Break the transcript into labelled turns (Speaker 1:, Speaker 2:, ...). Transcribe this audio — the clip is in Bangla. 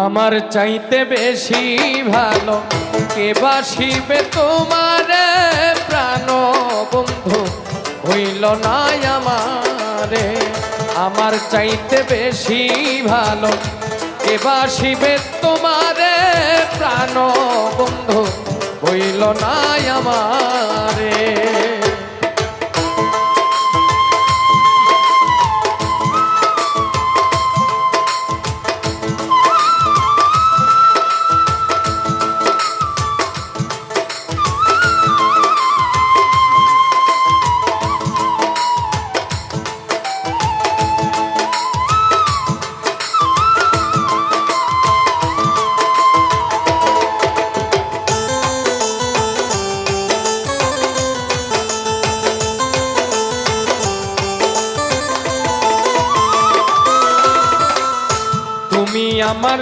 Speaker 1: আমার চাইতে বেশি ভালো কে বাসিবে তোমারে, প্রাণ বন্ধু হইল না আমারে। আমার চাইতে বেশি ভালো কে বাসিবে তোমারে, প্রাণ বন্ধু হইল না আমারে। তুমি আমার